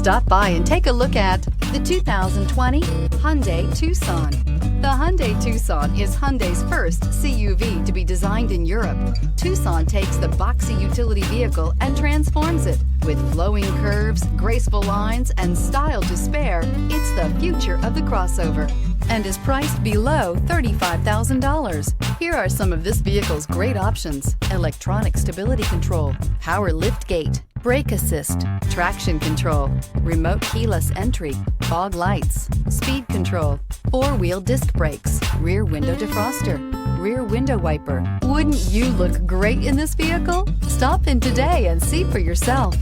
Stop by and take a look at the 2020 Hyundai Tucson. The Hyundai Tucson is Hyundai's first CUV to be designed in Europe. Tucson takes the boxy utility vehicle and transforms it. With flowing curves, graceful lines, and style to spare, it's the future of the crossover and is priced below $35,000. Here are some of this vehicle's great options: electronic stability control, power liftgate, brake assist, traction control, remote keyless entry, fog lights, speed control, four-wheel disc brakes, rear window defroster, rear window wiper. Wouldn't you look great in this vehicle? Stop in today and see for yourself.